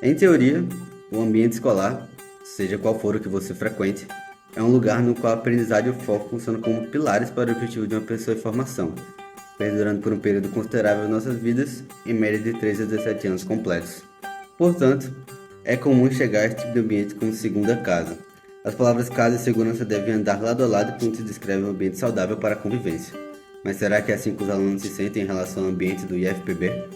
Em teoria, o ambiente escolar, seja qual for o que você frequente, é um lugar no qual a aprendizagem e o foco funcionam como pilares para o objetivo de uma pessoa em formação, perdurando por um período considerável em nossas vidas, em média de 13 a 17 anos completos. Portanto, é comum enxergar este tipo de ambiente como segunda casa. As palavras casa e segurança devem andar lado a lado quando se descreve um ambiente saudável para a convivência. Mas será que é assim que os alunos se sentem em relação ao ambiente do IFPB?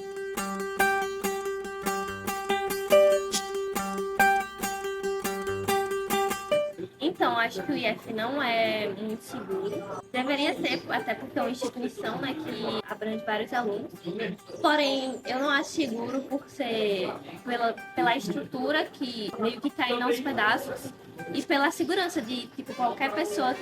Então, acho que o IF não é muito seguro. Deveria ser, até porque é uma instituição, né, que abrange vários alunos. Porém, eu não acho seguro por ser pela estrutura que meio que cai aos pedaços e pela segurança de, tipo, qualquer pessoa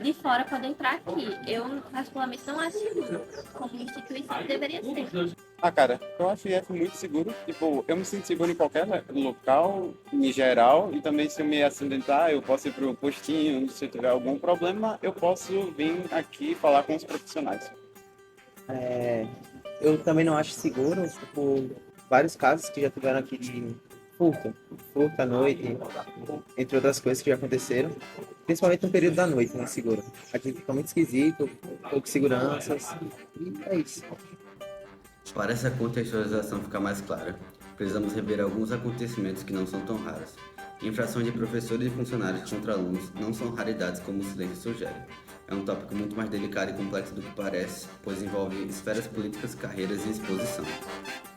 de fora pode entrar aqui. Eu, particularmente, não acho seguro como instituição que deveria ser. Ah, cara, eu acho o IF muito seguro. Tipo, eu me sinto seguro em qualquer local, em geral. E também, se eu me acidentar, eu posso ir pro postinho. Se eu tiver algum problema, eu posso vir aqui falar com os profissionais. Eu também não acho seguro, tipo, vários casos que já tiveram aqui de furto à noite, entre outras coisas que já aconteceram, principalmente no período da noite, né, seguro. Aqui fica muito esquisito, poucas seguranças, e é isso. Para essa contextualização ficar mais clara, precisamos rever alguns acontecimentos que não são tão raros. Infrações de professores e funcionários contra alunos não são raridades como o silêncio sugere. É um tópico muito mais delicado e complexo do que parece, pois envolve esferas políticas, carreiras e exposição.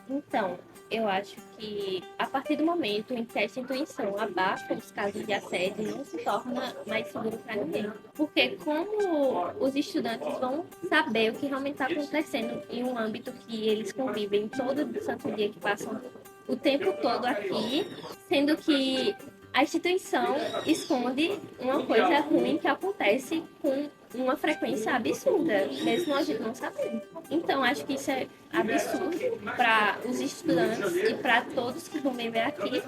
Então, eu acho que a partir do momento em que a instituição abaixa os casos de assédio, não se torna mais seguro para ninguém. Porque como os estudantes vão saber o que realmente está acontecendo em um âmbito que eles convivem todo santo dia, que passam o tempo todo aqui, sendo que a instituição esconde uma coisa ruim que acontece com uma frequência absurda, mesmo a gente não sabendo. Então, acho que isso é absurdo para os estudantes e para todos que vão viver aqui,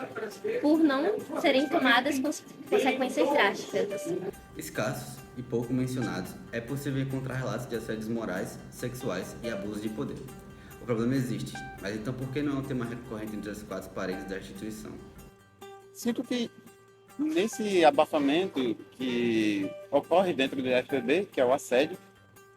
por não serem tomadas consequências drásticas. Escassos e pouco mencionados, é possível encontrar relatos de assédios morais, sexuais e abuso de poder. O problema existe, mas então por que não é um tema recorrente entre as quatro paredes da instituição? Sinto que nesse abafamento que ocorre dentro do IFPB, que é o assédio,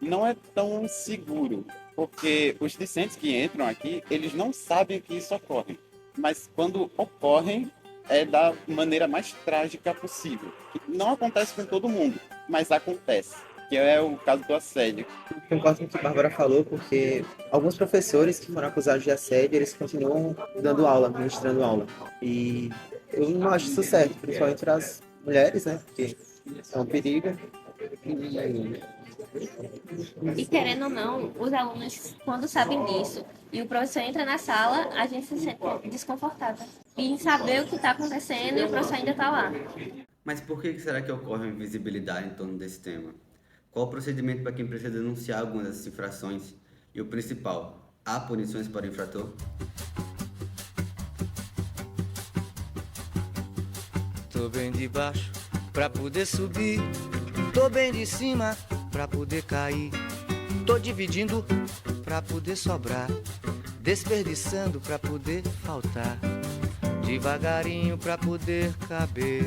não é tão seguro, porque os discentes que entram aqui, eles não sabem que isso ocorre, mas quando ocorrem, é da maneira mais trágica possível. Não acontece com todo mundo, mas acontece, que é o caso do assédio. Concordo com o que a Bárbara falou, porque alguns professores que foram acusados de assédio, eles continuam dando aula, ministrando aula. E eu não acho isso certo, principalmente para as mulheres, né? Porque é um perigo. E querendo ou não, os alunos, quando sabem disso e o professor entra na sala, a gente se sente desconfortável. E em saber o que está acontecendo e o professor ainda está lá. Mas por que será que ocorre uma invisibilidade em torno desse tema? Qual o procedimento para quem precisa denunciar algumas dessas infrações? E o principal, há punições para o infrator? Tô bem de baixo pra poder subir, tô bem de cima pra poder cair, tô dividindo pra poder sobrar, desperdiçando pra poder faltar, devagarinho pra poder caber,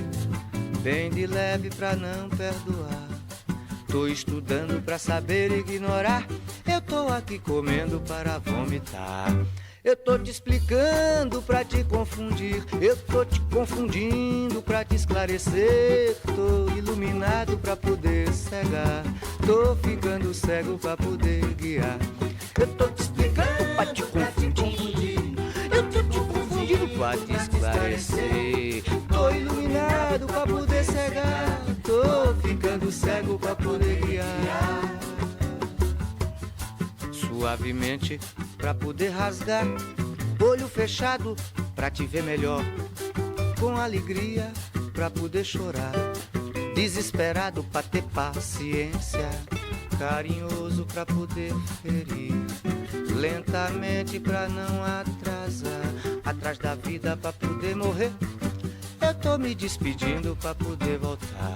bem de leve pra não perdoar. Tô estudando pra saber ignorar, eu tô aqui comendo para vomitar. Eu tô te explicando pra te confundir, eu tô te confundindo pra te esclarecer. Tô iluminado pra poder cegar, tô ficando cego pra poder guiar. Eu tô te explicando pra te confundir, eu tô te confundindo pra te esclarecer. Tô iluminado pra poder cegar, tô ficando cego pra poder guiar. Suavemente pra poder rasgar, olho fechado pra te ver melhor, com alegria pra poder chorar, desesperado pra ter paciência, carinhoso pra poder ferir, lentamente pra não atrasar, atrás da vida pra poder morrer. Eu tô me despedindo pra poder voltar.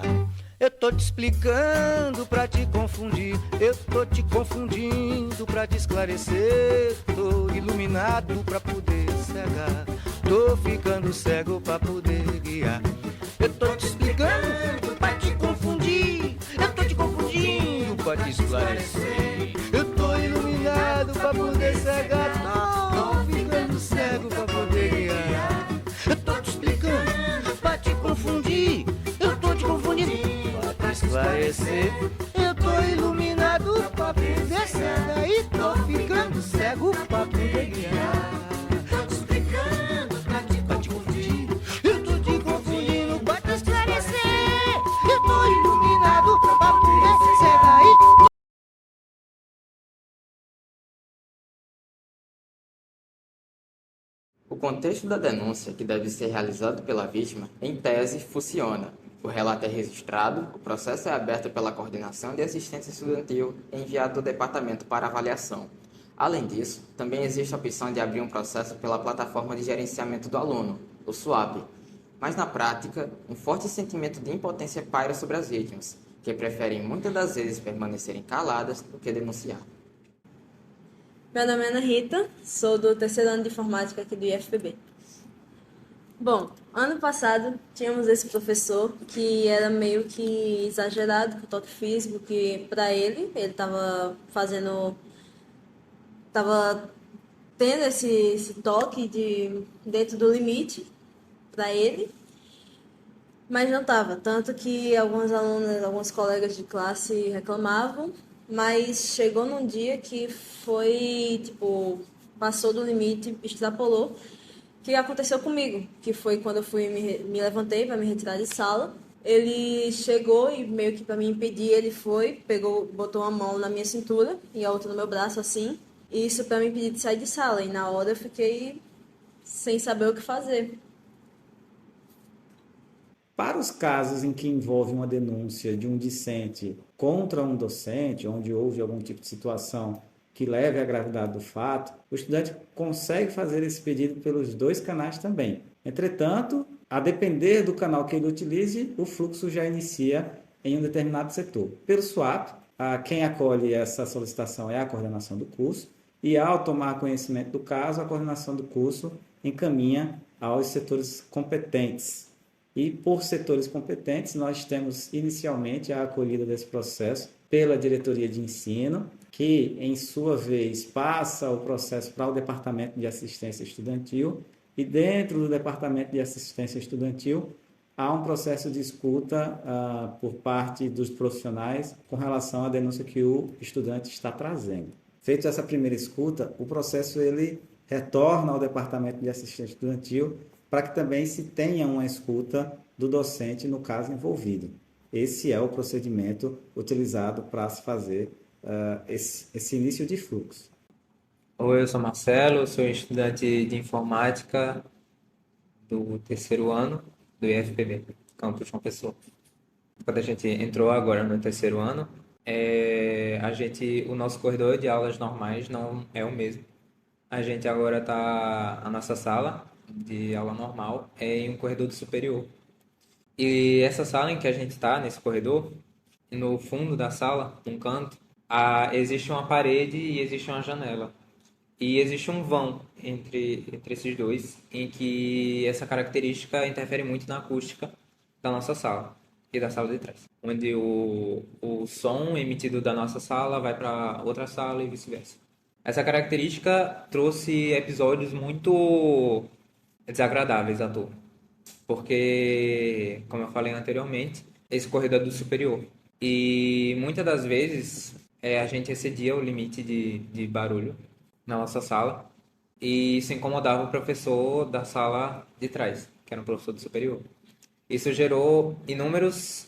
Eu tô te explicando pra te confundir, eu tô te confundindo pra te esclarecer. Tô iluminado pra poder cegar, Tô ficando cego pra poder guiar. Eu tô te explicando pra te confundir. Eu tô te confundindo pra te esclarecer. Eu tô iluminado pra poder cegar. Tô ficando cego pra poder guiar. Eu tô te explicando pra te confundir. Eu tô te confundindo pra te esclarecer. Eu tô iluminado pra poder cegar. E tô ficando cego pra poder guiar. Tô te explicando pra te confundir. Eu tô te confundindo pra te esclarecer. Eu tô iluminado pra poder cegar. O contexto da denúncia que deve ser realizado pela vítima, em tese, funciona. O relato é registrado, o processo é aberto pela Coordenação de Assistência Estudantil e enviado do departamento para avaliação. Além disso, também existe a opção de abrir um processo pela Plataforma de Gerenciamento do Aluno, o SUAP. Mas na prática, um forte sentimento de impotência paira sobre as vítimas, que preferem muitas das vezes permanecerem caladas do que denunciar. Meu nome é Ana Rita, sou do terceiro ano de informática aqui do IFPB. Bom, ano passado tínhamos esse professor que era meio que exagerado com o toque físico, que para ele estava tendo esse toque dentro do limite para ele, mas não estava. Tanto que alguns colegas de classe reclamavam, mas chegou num dia que foi, passou do limite, extrapolou. O que aconteceu comigo, que foi quando eu me levantei para me retirar de sala. Ele chegou e meio que para me impedir, ele botou uma mão na minha cintura e a outra no meu braço assim. Isso para me impedir de sair de sala. E na hora eu fiquei sem saber o que fazer. Para os casos em que envolve uma denúncia de um discente contra um docente, onde houve algum tipo de situação que leve à gravidade do fato, o estudante consegue fazer esse pedido pelos dois canais também. Entretanto, a depender do canal que ele utilize, o fluxo já inicia em um determinado setor. Pelo SWAP, quem acolhe essa solicitação é a coordenação do curso, e ao tomar conhecimento do caso, a coordenação do curso encaminha aos setores competentes. E por setores competentes, nós temos inicialmente a acolhida desse processo pela diretoria de ensino, que, em sua vez, passa o processo para o Departamento de Assistência Estudantil, e dentro do Departamento de Assistência Estudantil, há um processo de escuta por parte dos profissionais com relação à denúncia que o estudante está trazendo. Feita essa primeira escuta, o processo ele retorna ao Departamento de Assistência Estudantil para que também se tenha uma escuta do docente no caso envolvido. Esse é o procedimento utilizado para se fazer esse início de fluxo. Oi, eu sou Marcelo, sou estudante de informática do terceiro ano do IFPB, campus João Pessoa. Quando a gente entrou agora no terceiro ano, o nosso corredor de aulas normais não é o mesmo. A gente agora a nossa sala de aula normal é em um corredor superior. E essa sala em que a gente está, nesse corredor, no fundo da sala, num canto, existe uma parede e existe uma janela. E existe um vão entre esses dois, em que essa característica interfere muito na acústica da nossa sala e da sala de trás. Onde o som emitido da nossa sala vai para outra sala e vice-versa. Essa característica trouxe episódios muito desagradáveis à turma. Porque, como eu falei anteriormente, esse corredor é do superior. E muitas das vezes a gente excedia o limite de barulho na nossa sala e isso incomodava o professor da sala de trás, que era um professor do superior. Isso gerou inúmeros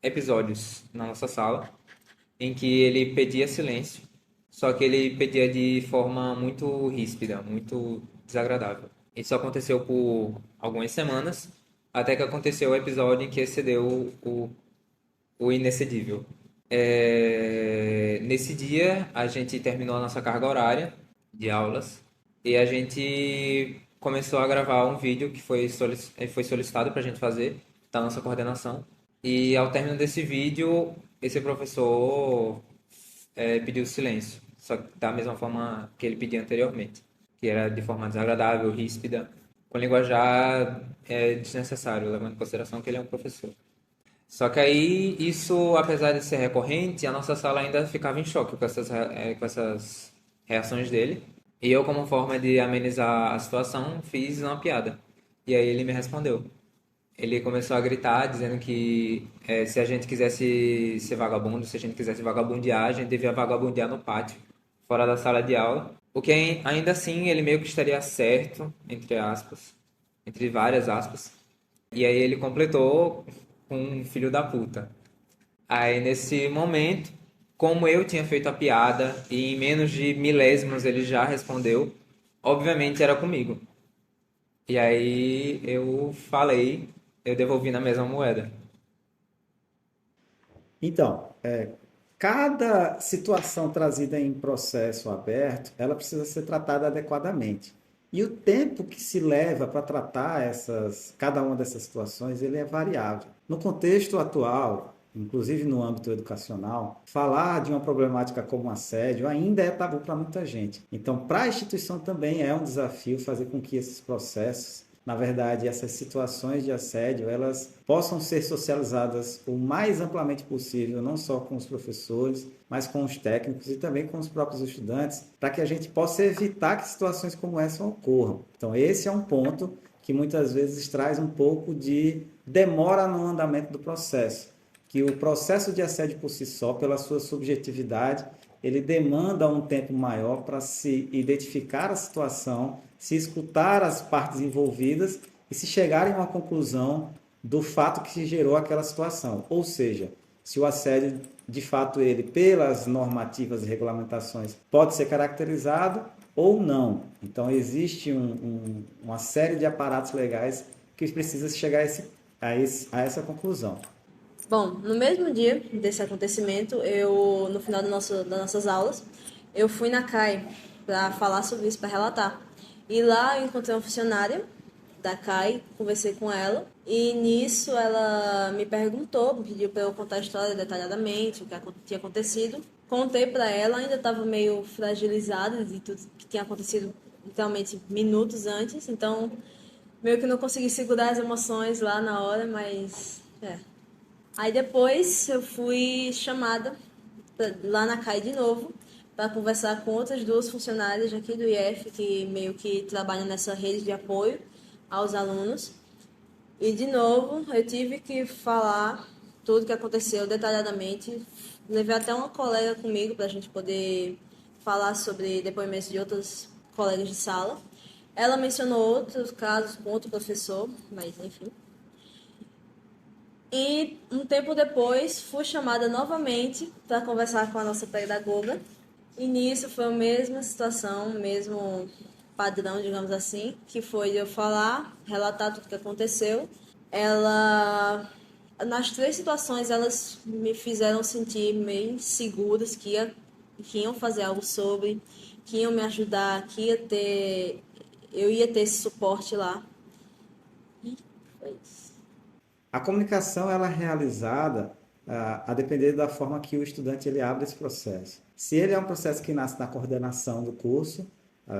episódios na nossa sala em que ele pedia silêncio, só que ele pedia de forma muito ríspida, muito desagradável. Isso aconteceu por algumas semanas, até que aconteceu o episódio em que excedeu o inexcedível. Nesse dia, a gente terminou a nossa carga horária de aulas e a gente começou a gravar um vídeo que foi solicitado para a gente fazer, da nossa coordenação. E ao término desse vídeo, esse professor pediu silêncio, só que da mesma forma que ele pedia anteriormente, que era de forma desagradável, ríspida. com linguajar desnecessário, levando em consideração que ele é um professor. Só que aí, isso, apesar de ser recorrente, a nossa sala ainda ficava em choque com essas reações dele. E eu, como forma de amenizar a situação, fiz uma piada. E aí ele me respondeu. Ele começou a gritar, dizendo que se a gente quisesse ser vagabundo, se a gente quisesse vagabundear, a gente devia vagabundear no pátio, fora da sala de aula. O que ainda assim ele meio que estaria certo, entre aspas, entre várias aspas. E aí ele completou com um filho da puta. Aí nesse momento, como eu tinha feito a piada e em menos de milésimos ele já respondeu, obviamente era comigo. E aí eu devolvi na mesma moeda. Então, cada situação trazida em processo aberto, ela precisa ser tratada adequadamente. E o tempo que se leva para tratar cada uma dessas situações, ele é variável. No contexto atual, inclusive no âmbito educacional, falar de uma problemática como assédio ainda é tabu para muita gente. Então, para a instituição também é um desafio fazer com que esses processos, na verdade, essas situações de assédio, elas possam ser socializadas o mais amplamente possível, não só com os professores, mas com os técnicos e também com os próprios estudantes, para que a gente possa evitar que situações como essa ocorram. Então, esse é um ponto que muitas vezes traz um pouco de demora no andamento do processo, que o processo de assédio por si só, pela sua subjetividade, ele demanda um tempo maior para se identificar a situação, se escutar as partes envolvidas e se chegar em uma conclusão do fato que gerou aquela situação. Ou seja, se o assédio, de fato, ele, pelas normativas e regulamentações, pode ser caracterizado ou não. Então, existe uma série de aparatos legais que precisa chegar a essa conclusão. Bom, no mesmo dia desse acontecimento, no final das nossas aulas, eu fui na CAI para falar sobre isso, para relatar. E lá eu encontrei uma funcionária da CAI, conversei com ela, e nisso ela me perguntou, me pediu para eu contar a história detalhadamente, o que tinha acontecido. Contei para ela, ainda estava meio fragilizada de tudo que tinha acontecido literalmente minutos antes, então meio que não consegui segurar as emoções lá na hora, mas Aí depois eu fui chamada lá na CAI de novo para conversar com outras duas funcionárias aqui do IF que meio que trabalham nessa rede de apoio aos alunos. E de novo eu tive que falar tudo que aconteceu detalhadamente. Levei até uma colega comigo para a gente poder falar sobre depoimentos de outros colegas de sala. Ela mencionou outros casos com outro professor, mas enfim. E um tempo depois, fui chamada novamente para conversar com a nossa pedagoga. E nisso foi a mesma situação, o mesmo padrão, digamos assim, que foi eu falar, relatar tudo o que aconteceu. Nas três situações, elas me fizeram sentir meio seguras que iam fazer algo sobre, que iam me ajudar, eu ia ter esse suporte lá. E foi isso. A comunicação ela é realizada a depender da forma que o estudante ele abre esse processo. Se ele é um processo que nasce na coordenação do curso,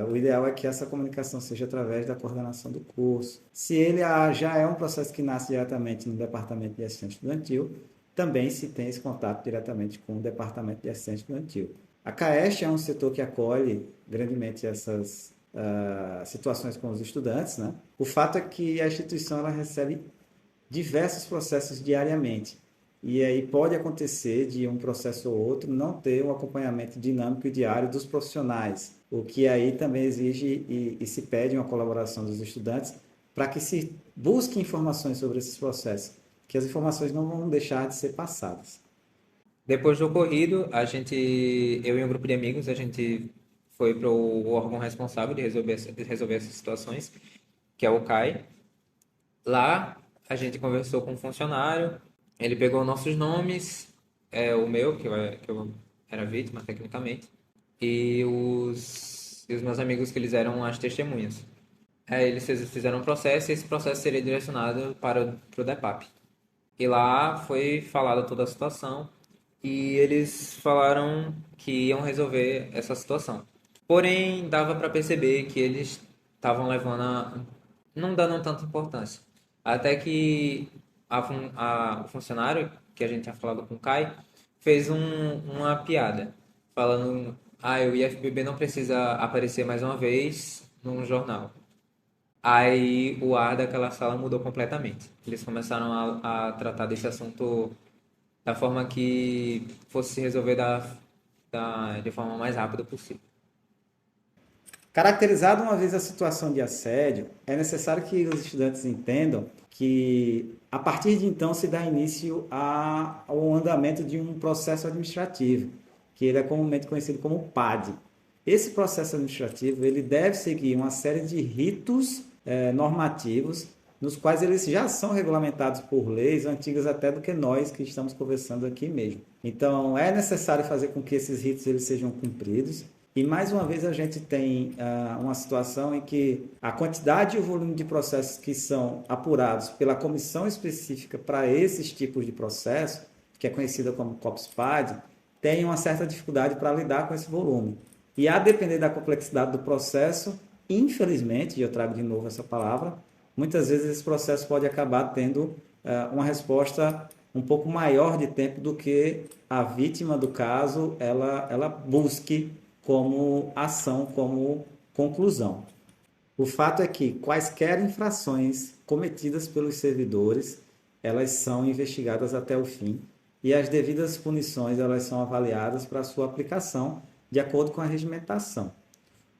o ideal é que essa comunicação seja através da coordenação do curso. Se ele já é um processo que nasce diretamente no departamento de assistência estudantil, também se tem esse contato diretamente com o departamento de assistência estudantil. A CAEST é um setor que acolhe grandemente essas situações com os estudantes, né? O fato é que a instituição ela recebe diversos processos diariamente. E aí pode acontecer de um processo ou outro não ter um acompanhamento dinâmico e diário dos profissionais, o que aí também exige e se pede uma colaboração dos estudantes para que se busque informações sobre esses processos, que as informações não vão deixar de ser passadas. Depois do ocorrido, eu e um grupo de amigos, a gente foi para o órgão responsável de resolver essas situações, que é o CAI. Lá, a gente conversou com um funcionário, ele pegou nossos nomes, o meu, que eu era vítima tecnicamente, e os meus amigos que eles eram as testemunhas. Eles fizeram um processo e esse processo seria direcionado para o DEPAP. E lá foi falada toda a situação e eles falaram que iam resolver essa situação. Porém, dava para perceber que eles estavam levando não dando tanta importância. Até que o funcionário, que a gente tinha falado com o Kai, fez uma piada, falando, o IFBB não precisa aparecer mais uma vez num jornal. Aí o ar daquela sala mudou completamente. Eles começaram a tratar desse assunto da forma que fosse se resolver de forma mais rápida possível. Caracterizada uma vez a situação de assédio, é necessário que os estudantes entendam que, a partir de então, se dá início ao andamento de um processo administrativo, que ele é comumente conhecido como PAD. Esse processo administrativo ele deve seguir uma série de ritos normativos, nos quais eles já são regulamentados por leis antigas até do que nós que estamos conversando aqui mesmo. Então, é necessário fazer com que esses ritos eles sejam cumpridos. E, mais uma vez, a gente tem uma situação em que a quantidade e o volume de processos que são apurados pela comissão específica para esses tipos de processo, que é conhecida como COPS-PAD, tem uma certa dificuldade para lidar com esse volume. E, a depender da complexidade do processo, infelizmente, e eu trago de novo essa palavra, muitas vezes esse processo pode acabar tendo uma resposta um pouco maior de tempo do que a vítima do caso ela busque como ação, como conclusão. O fato é que quaisquer infrações cometidas pelos servidores, elas são investigadas até o fim e as devidas punições elas são avaliadas para a sua aplicação de acordo com a regimentação.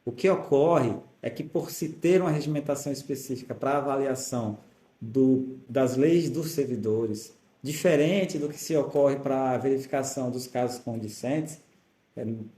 O que ocorre é que, por se ter uma regimentação específica para a avaliação das leis dos servidores, diferente do que se ocorre para a verificação dos casos condicentes,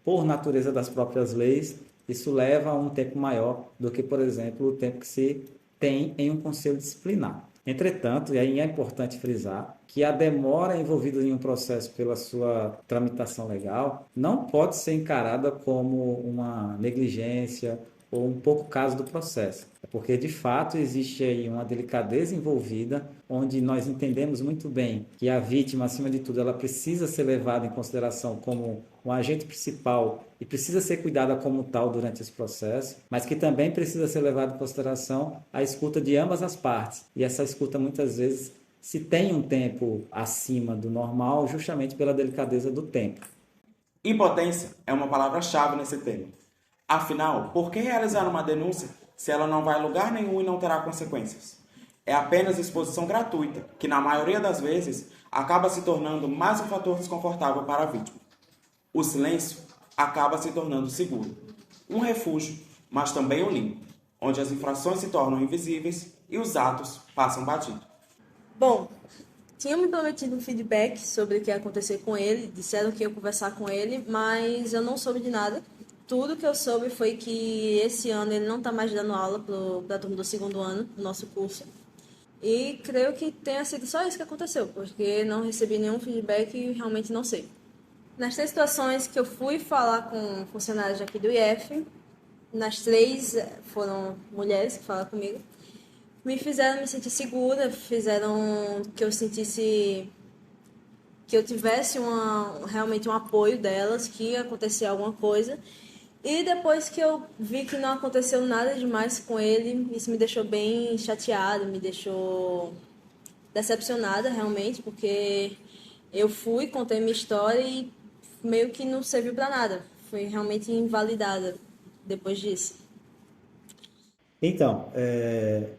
por natureza das próprias leis, isso leva a um tempo maior do que, por exemplo, o tempo que se tem em um conselho disciplinar. Entretanto, e aí é importante frisar, que a demora envolvida em um processo pela sua tramitação legal não pode ser encarada como uma negligência ou um pouco caso do processo. É porque, de fato, existe aí uma delicadeza envolvida, onde nós entendemos muito bem que a vítima, acima de tudo, ela precisa ser levada em consideração como um agente principal e precisa ser cuidada como tal durante esse processo, mas que também precisa ser levada em consideração a escuta de ambas as partes. E essa escuta, muitas vezes, se tem um tempo acima do normal, justamente pela delicadeza do tempo. Impotência é uma palavra-chave nesse tema. Afinal, por que realizar uma denúncia se ela não vai a lugar nenhum e não terá consequências? É apenas exposição gratuita, que na maioria das vezes acaba se tornando mais um fator desconfortável para a vítima. O silêncio acaba se tornando seguro, um refúgio, mas também um limbo, onde as infrações se tornam invisíveis e os atos passam batido. Bom, tinham me prometido um feedback sobre o que ia acontecer com ele, disseram que ia conversar com ele, mas eu não soube de nada. Tudo que eu soube foi que esse ano ele não está mais dando aula para a turma do segundo ano do nosso curso. E creio que tenha sido só isso que aconteceu, porque não recebi nenhum feedback e realmente não sei. Nas 3 situações que eu fui falar com funcionários aqui do IF, nas 3 foram mulheres que falaram comigo, me fizeram me sentir segura, fizeram que eu sentisse que eu tivesse realmente um apoio delas, que ia acontecer alguma coisa. E depois que eu vi que não aconteceu nada demais com ele, isso me deixou bem chateada, me deixou decepcionada realmente, porque eu fui, contei minha história e meio que não serviu para nada. Fui realmente invalidada depois disso. Então,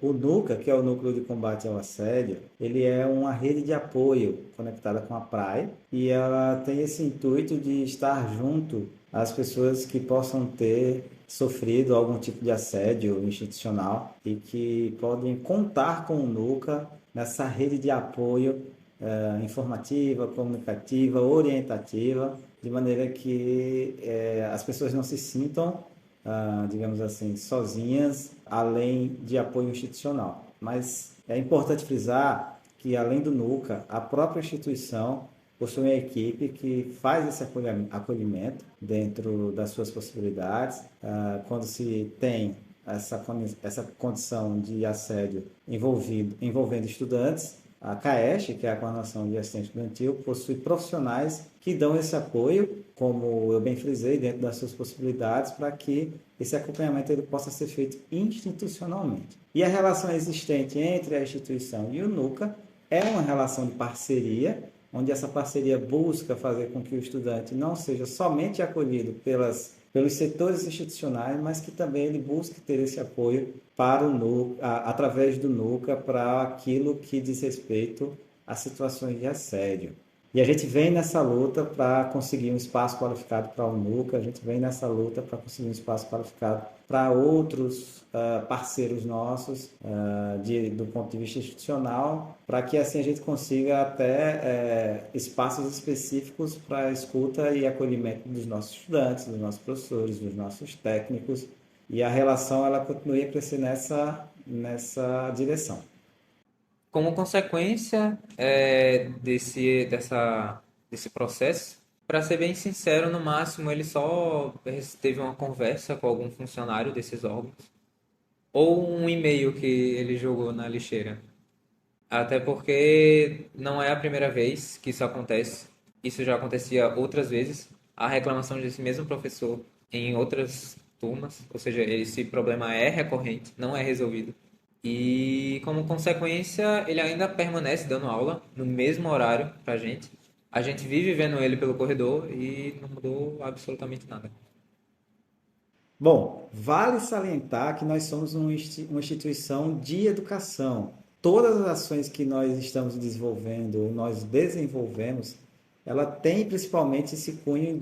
o NUCA, que é o Núcleo de Combate ao Assédio, ele é uma rede de apoio conectada com a PRAE e ela tem esse intuito de estar junto às pessoas que possam ter sofrido algum tipo de assédio institucional e que podem contar com o NUCA nessa rede de apoio informativa, comunicativa, orientativa, de maneira que as pessoas não se sintam digamos assim, sozinhas, além de apoio institucional. Mas é importante frisar que, além do NUCA, a própria instituição possui uma equipe que faz esse acolhimento dentro das suas possibilidades. Quando se tem essa condição de assédio envolvendo estudantes, A CAEST, que é a Coordenação de Assistência Estudantil, possui profissionais que dão esse apoio, como eu bem frisei, dentro das suas possibilidades, para que esse acompanhamento ele possa ser feito institucionalmente. E a relação existente entre a instituição e o NUCA é uma relação de parceria, onde essa parceria busca fazer com que o estudante não seja somente acolhido pelos setores institucionais, mas que também ele busque ter esse apoio para o NUCA, através do NUCA, para aquilo que diz respeito a situações de assédio. E a gente vem nessa luta para conseguir um espaço qualificado para o NUCA, a gente vem nessa luta para conseguir um espaço qualificado para outros parceiros nossos, do ponto de vista institucional, para que assim a gente consiga até espaços específicos para a escuta e acolhimento dos nossos estudantes, dos nossos professores, dos nossos técnicos, e a relação ela continue a crescer nessa direção. Como consequência desse processo, para ser bem sincero, no máximo ele só teve uma conversa com algum funcionário desses órgãos, ou um e-mail que ele jogou na lixeira. Até porque não é a primeira vez que isso acontece, isso já acontecia outras vezes, a reclamação desse mesmo professor em outras turmas, ou seja, esse problema é recorrente, não é resolvido. E, como consequência, ele ainda permanece dando aula no mesmo horário pra gente. A gente vive vendo ele pelo corredor e não mudou absolutamente nada. Bom, vale salientar que nós somos uma instituição de educação. Todas as ações que nós estamos desenvolvendo, nós desenvolvemos, ela tem principalmente esse cunho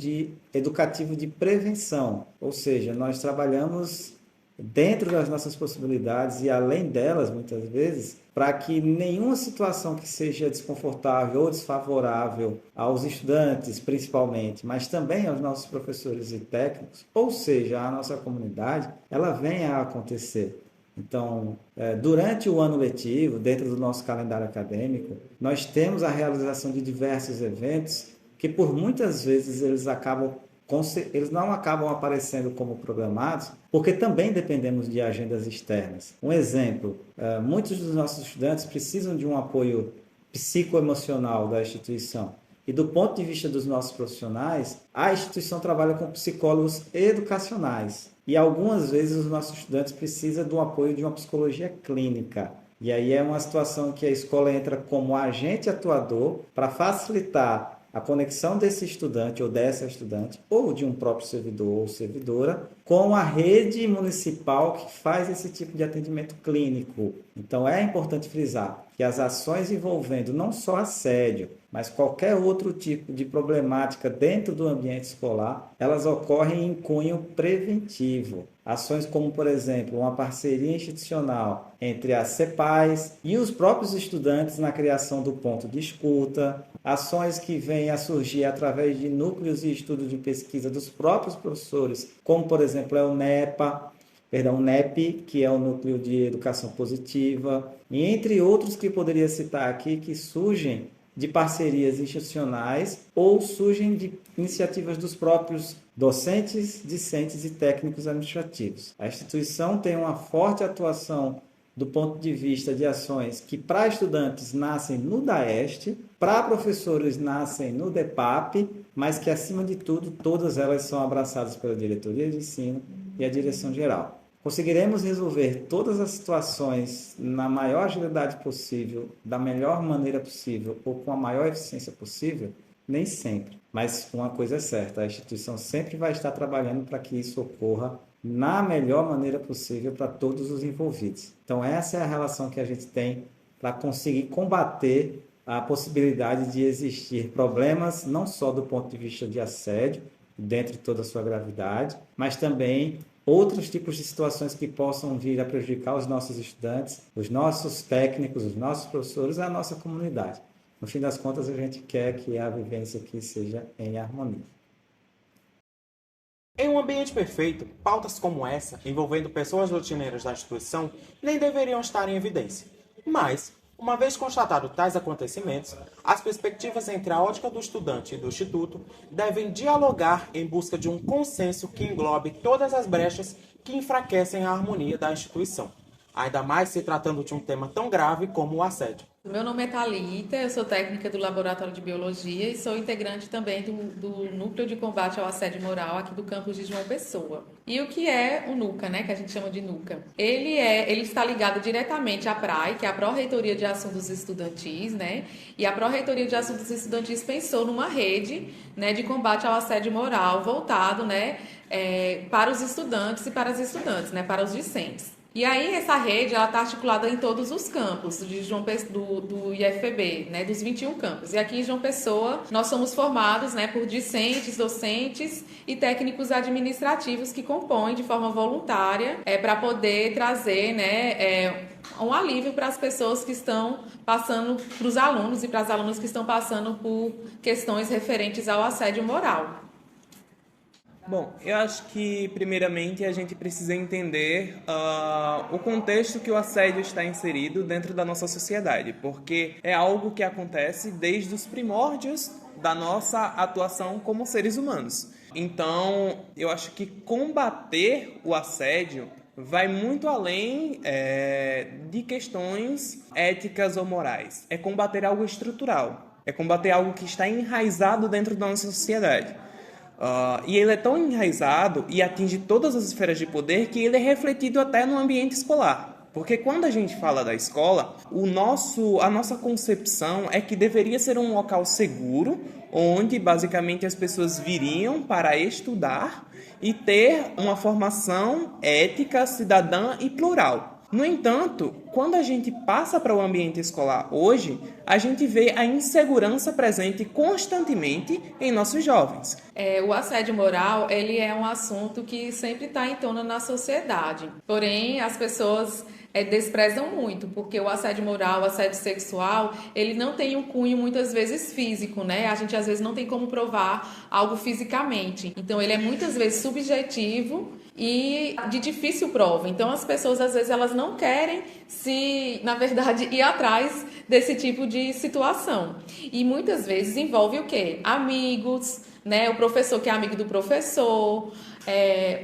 educativo de prevenção. Ou seja, nós trabalhamos dentro das nossas possibilidades e além delas, muitas vezes, para que nenhuma situação que seja desconfortável ou desfavorável aos estudantes, principalmente, mas também aos nossos professores e técnicos, ou seja, à nossa comunidade, ela venha a acontecer. Então, durante o ano letivo, dentro do nosso calendário acadêmico, nós temos a realização de diversos eventos que, por muitas vezes, eles não acabam aparecendo como programados, porque também dependemos de agendas externas. Um exemplo, muitos dos nossos estudantes precisam de um apoio psicoemocional da instituição. E do ponto de vista dos nossos profissionais, a instituição trabalha com psicólogos educacionais. E algumas vezes os nossos estudantes precisam do apoio de uma psicologia clínica. E aí é uma situação que a escola entra como agente atuador para facilitar a conexão desse estudante ou dessa estudante, ou de um próprio servidor ou servidora, com a rede municipal que faz esse tipo de atendimento clínico. Então é importante frisar que as ações envolvendo não só assédio, mas qualquer outro tipo de problemática dentro do ambiente escolar, elas ocorrem em cunho preventivo. Ações como, por exemplo, uma parceria institucional entre as CEPAIs e os próprios estudantes na criação do ponto de escuta, ações que vêm a surgir através de núcleos e estudos de pesquisa dos próprios professores, como, por exemplo, é o NEP, que é o Núcleo de Educação Positiva, e entre outros que poderia citar aqui, que surgem de parcerias institucionais ou surgem de iniciativas dos próprios docentes, discentes e técnicos administrativos. A instituição tem uma forte atuação do ponto de vista de ações que para estudantes nascem no DAEST, para professores nascem no DEPAP, mas que acima de tudo todas elas são abraçadas pela diretoria de ensino e a direção geral. Conseguiremos resolver todas as situações na maior agilidade possível, da melhor maneira possível ou com a maior eficiência possível? Nem sempre. Mas uma coisa é certa, a instituição sempre vai estar trabalhando para que isso ocorra na melhor maneira possível para todos os envolvidos. Então essa é a relação que a gente tem para conseguir combater a possibilidade de existir problemas não só do ponto de vista de assédio, dentro de toda a sua gravidade, mas também outros tipos de situações que possam vir a prejudicar os nossos estudantes, os nossos técnicos, os nossos professores, a nossa comunidade. No fim das contas, a gente quer que a vivência aqui seja em harmonia. Em um ambiente perfeito, pautas como essa, envolvendo pessoas rotineiras da instituição, nem deveriam estar em evidência. Mas, uma vez constatado tais acontecimentos, as perspectivas entre a ótica do estudante e do instituto devem dialogar em busca de um consenso que englobe todas as brechas que enfraquecem a harmonia da instituição, ainda mais se tratando de um tema tão grave como o assédio. Meu nome é Thalita, eu sou técnica do Laboratório de Biologia e sou integrante também do Núcleo de Combate ao Assédio Moral aqui do campus de João Pessoa. E o que é o NUCA, né, que a gente chama de NUCA? Ele está ligado diretamente à PRAE, que é a Pró-Reitoria de Assuntos Estudantis, né? E a Pró-Reitoria de Assuntos Estudantis pensou numa rede, né, de combate ao assédio moral voltado, né, para os estudantes e para as estudantes, né, para os discentes. E aí essa rede ela está articulada em todos os campos de do IFPB, né, dos 21 campos. E aqui em João Pessoa nós somos formados, né, por discentes, docentes e técnicos administrativos que compõem de forma voluntária para poder trazer, né, um alívio para as pessoas que estão passando, para os alunos e para as alunas que estão passando por questões referentes ao assédio moral. Bom, eu acho que, primeiramente, a gente precisa entender o contexto que o assédio está inserido dentro da nossa sociedade, porque é algo que acontece desde os primórdios da nossa atuação como seres humanos. Então, eu acho que combater o assédio vai muito além de questões éticas ou morais. É combater algo estrutural, é combater algo que está enraizado dentro da nossa sociedade. E ele é tão enraizado e atinge todas as esferas de poder que ele é refletido até no ambiente escolar. Porque quando a gente fala da escola, a nossa concepção é que deveria ser um local seguro, onde basicamente as pessoas viriam para estudar e ter uma formação ética, cidadã e plural. No entanto, quando a gente passa para o ambiente escolar hoje, a gente vê a insegurança presente constantemente em nossos jovens. O assédio moral, ele é um assunto que sempre está em tona na sociedade. Porém, as pessoas desprezam muito, porque o assédio moral, o assédio sexual, ele não tem um cunho muitas vezes físico, né? A gente às vezes não tem como provar algo fisicamente. Então, ele é muitas vezes subjetivo e de difícil prova. Então, as pessoas às vezes elas não querem na verdade, ir atrás desse tipo de situação. E muitas vezes envolve o quê? Amigos, né? O professor que é amigo do professor,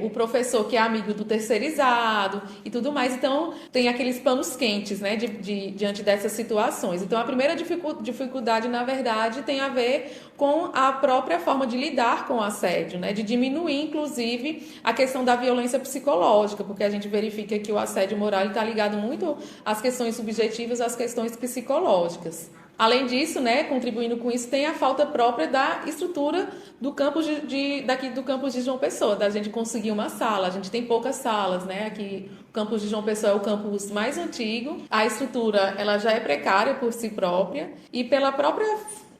o professor que é amigo do terceirizado e tudo mais. Então, tem aqueles panos quentes, né, diante dessas situações. Então, a primeira dificuldade, na verdade, tem a ver com a própria forma de lidar com o assédio, né, de diminuir, inclusive, a questão da violência psicológica, porque a gente verifica que o assédio moral está ligado muito às questões subjetivas, às questões psicológicas. Além disso, né, contribuindo com isso, tem a falta própria da estrutura do campus daqui do campus de João Pessoa, da gente conseguir uma sala. A gente tem poucas salas, né? Aqui o campus de João Pessoa é o campus mais antigo. A estrutura, ela já é precária por si própria e pela própria,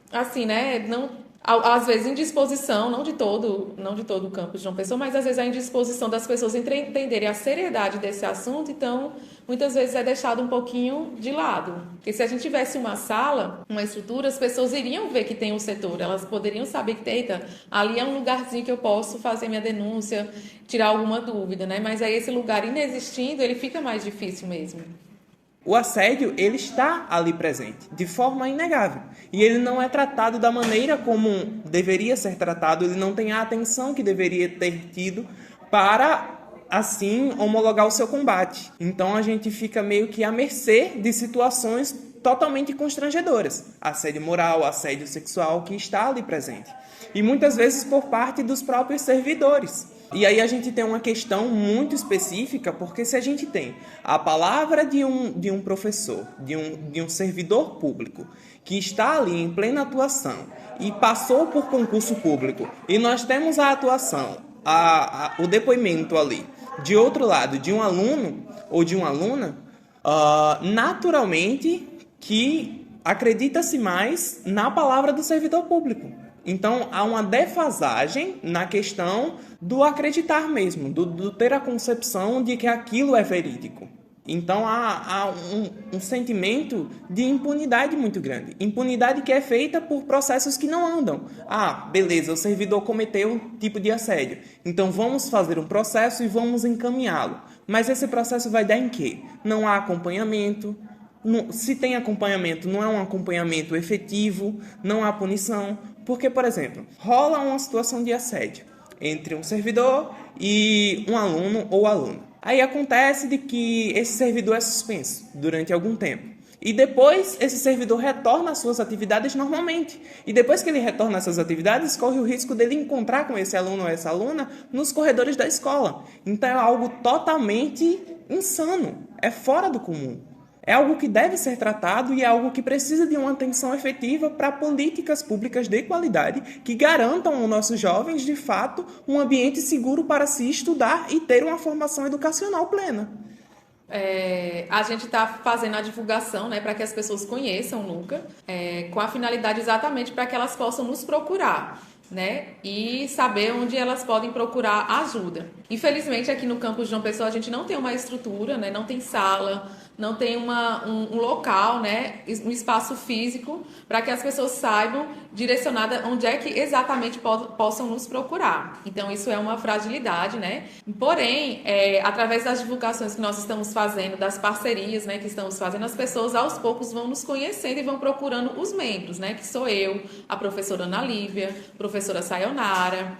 assim, né, não às vezes indisposição, não de todo o campus de João Pessoa, mas às vezes a indisposição das pessoas entenderem a seriedade desse assunto, então muitas vezes é deixado um pouquinho de lado. Porque se a gente tivesse uma sala, uma estrutura, as pessoas iriam ver que tem um setor, elas poderiam saber que, eita, ali é um lugarzinho que eu posso fazer minha denúncia, tirar alguma dúvida, né? Mas aí esse lugar inexistindo, ele fica mais difícil mesmo. O assédio, ele está ali presente, de forma inegável. E ele não é tratado da maneira como deveria ser tratado, ele não tem a atenção que deveria ter tido para, assim, homologar o seu combate. Então, a gente fica meio que à mercê de situações totalmente constrangedoras. Assédio moral, assédio sexual, que está ali presente. E muitas vezes por parte dos próprios servidores. E aí a gente tem uma questão muito específica, porque se a gente tem a palavra de um professor, de um servidor público, que está ali em plena atuação e passou por concurso público, e nós temos a atuação, o depoimento ali, de outro lado, de um aluno ou de uma aluna, naturalmente que acredita-se mais na palavra do servidor público. Então, há uma defasagem na questão do acreditar mesmo, do ter a concepção de que aquilo é verídico. Então, há um sentimento de impunidade muito grande. Impunidade que é feita por processos que não andam. Beleza, o servidor cometeu um tipo de assédio. Então, vamos fazer um processo e vamos encaminhá-lo. Mas esse processo vai dar em quê? Não há acompanhamento. Se tem acompanhamento, não é um acompanhamento efetivo, não há punição. Porque, por exemplo, rola uma situação de assédio entre um servidor e um aluno ou aluna. Aí acontece de que esse servidor é suspenso durante algum tempo. E depois esse servidor retorna às suas atividades normalmente. E depois que ele retorna às suas atividades, corre o risco dele encontrar com esse aluno ou essa aluna nos corredores da escola. Então é algo totalmente insano, é fora do comum. É algo que deve ser tratado e é algo que precisa de uma atenção efetiva para políticas públicas de qualidade que garantam aos nossos jovens, de fato, um ambiente seguro para se estudar e ter uma formação educacional plena. A gente está fazendo a divulgação, né, para que as pessoas conheçam o NUCA, com a finalidade exatamente para que elas possam nos procurar, né, e saber onde elas podem procurar ajuda. Infelizmente, aqui no campus de João Pessoa, a gente não tem uma estrutura, né, não tem sala, não tem um local, né, um espaço físico para que as pessoas saibam direcionada onde é que exatamente possam nos procurar. Então, isso é uma fragilidade, né? Porém, através das divulgações que nós estamos fazendo, das parcerias, né, que estamos fazendo, as pessoas aos poucos vão nos conhecendo e vão procurando os membros, né, que sou eu, a professora Ana Lívia, professora Sayonara,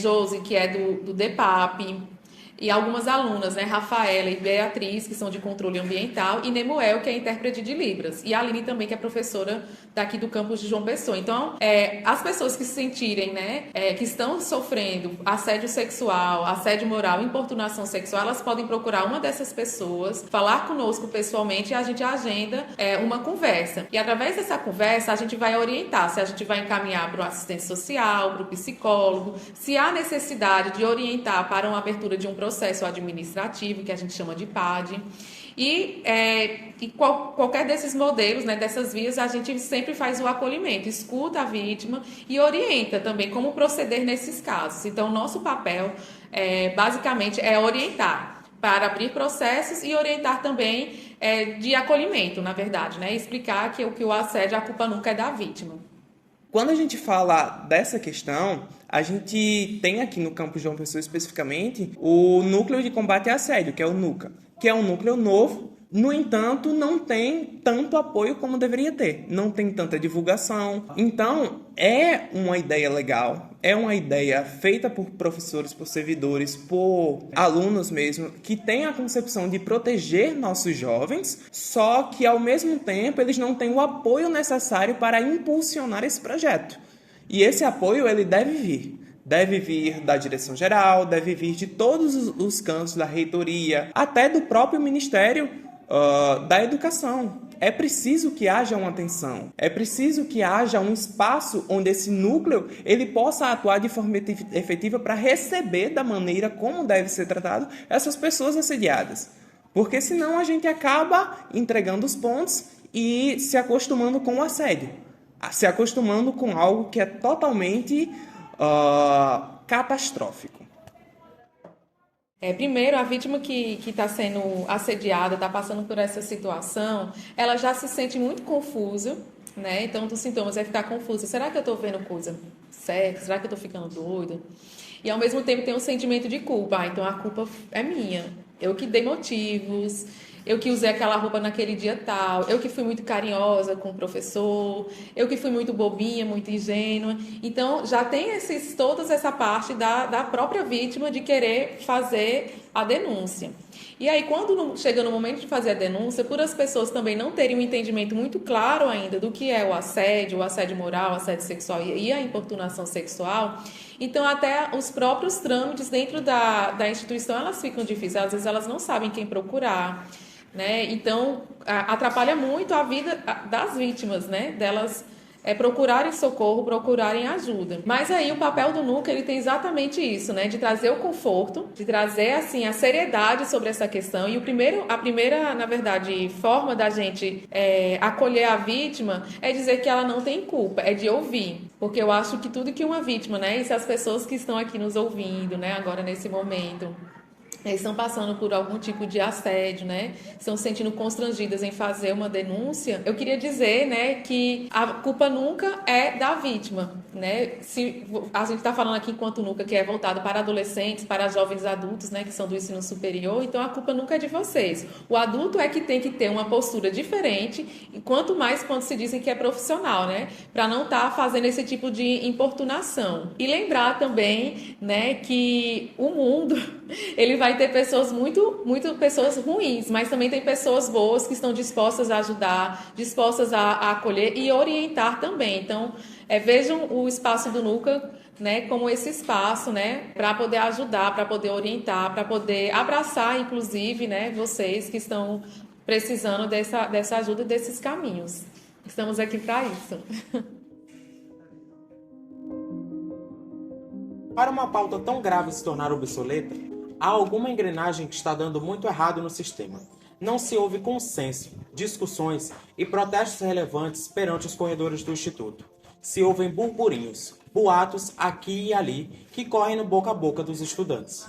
Josi, que é do DEPAP, e algumas alunas, né, Rafaela e Beatriz, que são de controle ambiental, e Nemuel, que é intérprete de Libras, e a Aline também, que é professora daqui do campus de João Pessoa. Então, as pessoas que se sentirem, né, que estão sofrendo assédio sexual, assédio moral, importunação sexual, elas podem procurar uma dessas pessoas, falar conosco pessoalmente e a gente agenda uma conversa. E através dessa conversa, a gente vai orientar, se a gente vai encaminhar para o assistente social, para o psicólogo, se há necessidade de orientar para uma abertura de um processo administrativo, que a gente chama de PAD. E qualquer desses modelos, né, dessas vias, a gente sempre faz o acolhimento, escuta a vítima e orienta também como proceder nesses casos. Então, o nosso papel, basicamente, é orientar para abrir processos e orientar também de acolhimento, na verdade, né? Explicar que o assédio, a culpa nunca é da vítima. Quando a gente fala dessa questão, a gente tem aqui no campus João Pessoa especificamente o Núcleo de Combate a Assédio, que é o NUCA, que é um núcleo novo, no entanto, não tem tanto apoio como deveria ter, não tem tanta divulgação. Então, é uma ideia legal, é uma ideia feita por professores, por servidores, por alunos mesmo, que tem a concepção de proteger nossos jovens, só que, ao mesmo tempo, eles não têm o apoio necessário para impulsionar esse projeto. E esse apoio, ele deve vir. Deve vir da direção geral, deve vir de todos os cantos da reitoria, até do próprio Ministério da Educação. É preciso que haja uma atenção, é preciso que haja um espaço onde esse núcleo ele possa atuar de forma efetiva para receber da maneira como deve ser tratado essas pessoas assediadas. Porque senão a gente acaba entregando os pontos e se acostumando com o assédio, se acostumando com algo que é totalmente catastrófico. Primeiro, a vítima que está sendo assediada, está passando por essa situação, ela já se sente muito confusa, né? Então, um dos sintomas é ficar confusa. Será que eu estou vendo coisa certa? Será que eu estou ficando doida? E, ao mesmo tempo, tem um sentimento de culpa. Então, a culpa é minha. Eu que dei motivos, eu que usei aquela roupa naquele dia tal, eu que fui muito carinhosa com o professor, eu que fui muito bobinha, muito ingênua. Então, já tem toda essa parte da própria vítima de querer fazer a denúncia. E aí, quando chega no momento de fazer a denúncia, por as pessoas também não terem um entendimento muito claro ainda do que é o assédio moral, o assédio sexual e a importunação sexual, então até os próprios trâmites dentro da instituição, elas ficam difíceis. Às vezes elas não sabem quem procurar, né? Então, atrapalha muito a vida das vítimas, né? Delas procurarem socorro, procurarem ajuda. Mas aí o papel do NUCA, ele tem exatamente isso, né? De trazer o conforto, de trazer, assim, a seriedade sobre essa questão. E a primeira, na verdade, forma da gente acolher a vítima é dizer que ela não tem culpa, é de ouvir. Porque eu acho que tudo que uma vítima, né? E se as pessoas que estão aqui nos ouvindo, né? Agora, nesse momento, estão passando por algum tipo de assédio, né? Estão se sentindo constrangidas em fazer uma denúncia. Eu queria dizer, né, que a culpa nunca é da vítima, né? Se a gente está falando aqui enquanto NUCA, que é voltado para adolescentes, para jovens adultos, né, que são do ensino superior, então a culpa nunca é de vocês. O adulto é que tem que ter uma postura diferente, e quanto mais quando se dizem que é profissional, né? Para não estar fazendo esse tipo de importunação. E lembrar também, né, que o mundo Ele vai ter pessoas muito pessoas ruins, mas também tem pessoas boas que estão dispostas a ajudar, dispostas a acolher e orientar também. Então, vejam o espaço do Nuca, né, como esse espaço, né, para poder ajudar, para poder orientar, para poder abraçar, inclusive, né, vocês que estão precisando dessa ajuda e desses caminhos. Estamos aqui para isso. Para uma pauta tão grave se tornar obsoleta, há alguma engrenagem que está dando muito errado no sistema. Não se houve consenso, discussões e protestos relevantes perante os corredores do Instituto. Se ouvem burburinhos, boatos aqui e ali que correm no boca a boca dos estudantes.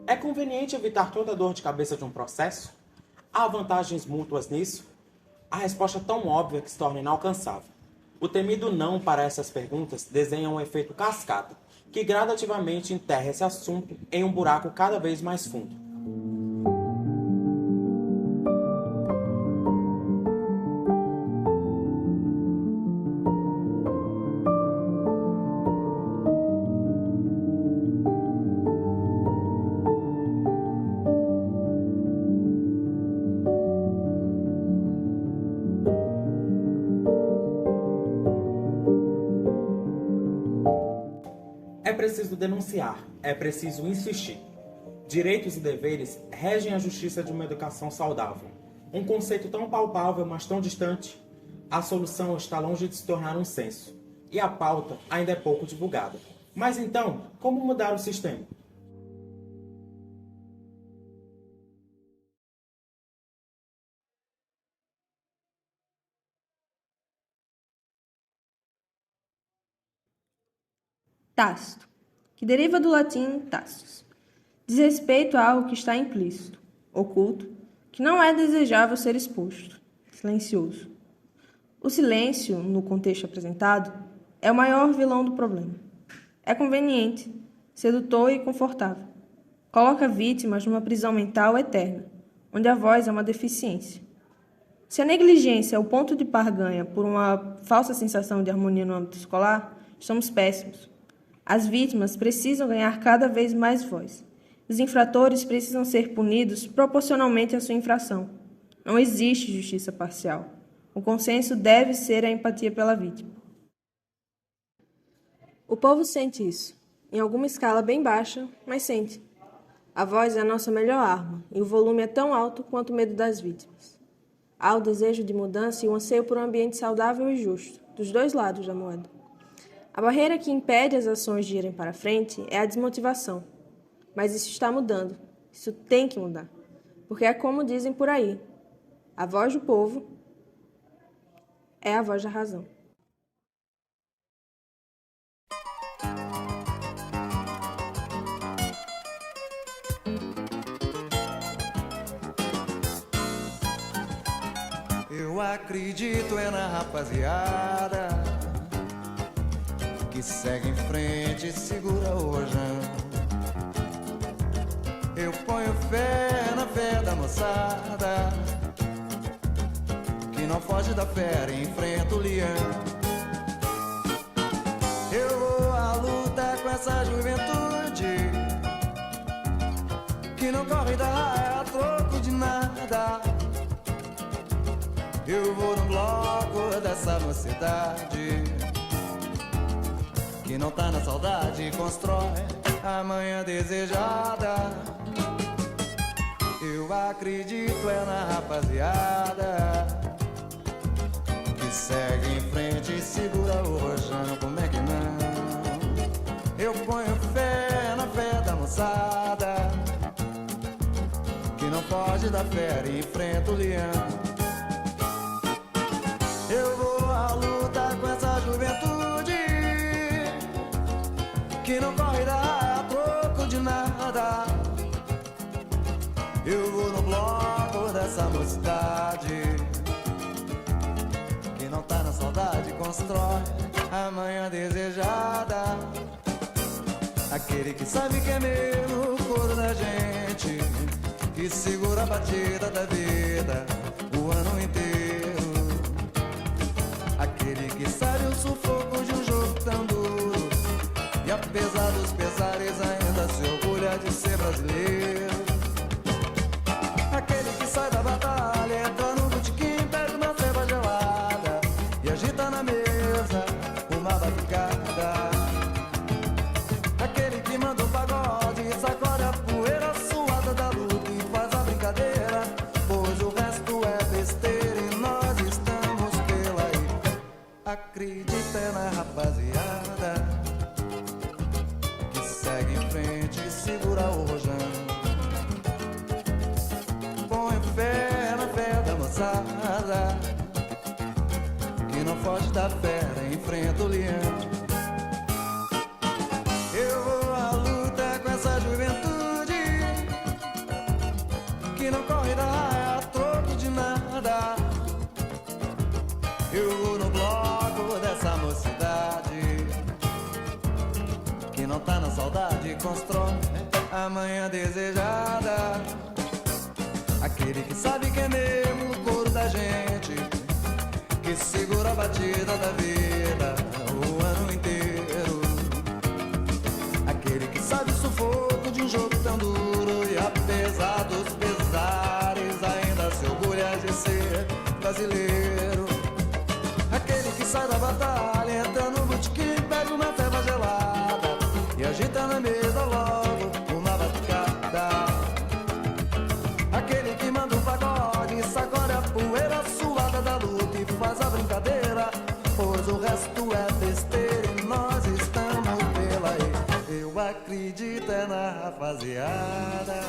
É conveniente evitar toda a dor de cabeça de um processo? Há vantagens mútuas nisso? A resposta é tão óbvia que se torna inalcançável. O temido não para essas perguntas desenha um efeito cascata, que gradativamente enterra esse assunto em um buraco cada vez mais fundo. É preciso denunciar, é preciso insistir. Direitos e deveres regem a justiça de uma educação saudável. Um conceito tão palpável, mas tão distante. A solução está longe de se tornar um senso. E a pauta ainda é pouco divulgada. Mas então, como mudar o sistema? Tácito, que deriva do latim tacitus. Diz respeito a algo que está implícito, oculto, que não é desejável ser exposto, silencioso. O silêncio, no contexto apresentado, é o maior vilão do problema. É conveniente, sedutor e confortável. Coloca vítimas numa prisão mental eterna, onde a voz é uma deficiência. Se a negligência é o ponto de barganha por uma falsa sensação de harmonia no âmbito escolar, estamos péssimos. As vítimas precisam ganhar cada vez mais voz. Os infratores precisam ser punidos proporcionalmente à sua infração. Não existe justiça parcial. O consenso deve ser a empatia pela vítima. O povo sente isso, em alguma escala bem baixa, mas sente. A voz é a nossa melhor arma, e o volume é tão alto quanto o medo das vítimas. Há o desejo de mudança e o anseio por um ambiente saudável e justo, dos dois lados da moeda. A barreira que impede as ações de irem para frente é a desmotivação. Mas isso está mudando. Isso tem que mudar. Porque é como dizem por aí, a voz do povo é a voz da razão. Eu acredito na rapaziada que segue em frente e segura o rojão. Eu ponho fé na fé da moçada que não foge da fera e enfrenta o leão. Eu vou à luta com essa juventude que não corre da raia a troco de nada. Eu vou no bloco dessa mocidade que não tá na saudade e constrói a manhã desejada. Eu acredito na rapaziada que segue em frente e segura o rojão. Como é que não? Eu ponho fé na fé da moçada que não foge da fera e enfrenta o leão. Eu vou à luta com essa juventude que não corre da raia a troco de nada. Eu vou no bloco dessa mocidade que não tá na saudade e constrói a manhã desejada. Aquele que sabe que é mesmo o coro da gente, que segura a batida da vida o ano inteiro. Aquele que sabe o sufoco de um jogo tão duro apesar dos pesares, ainda se orgulha de ser brasileiro. Aquele que sai da batalha, entra no botequim, pede uma ceva gelada e agita na mesa uma batucada. Aquele que manda um pagode, sacode a poeira suada da luta e faz a brincadeira, pois o resto é besteira e nós estamos pela aí. Acredita na rapaziada que segue em frente e segura o rojão. Põe fé na fé da moçada que não foge da fera, enfrenta o leão. Eu vou à luta com essa juventude que não corre da raia a troco de nada. Eu vou no bloco dessa mocidade que não tá na saudade, constrói a manhã desejada. Aquele que sabe que é mesmo o couro da gente, que segura a batida da vida o ano inteiro. Aquele que sabe o sufoco de um jogo tão duro e apesar dos pesares ainda se orgulha de ser brasileiro. Aquele que sai da batalha, entra no botequim, pega uma ceva gelada e agita na mesa logo uma batucada. Aquele que manda um pagode, sacode a poeira suada da luta e faz a brincadeira, pois o resto é besteira e nós estamos pela aí. Eu acredito é na rapaziada.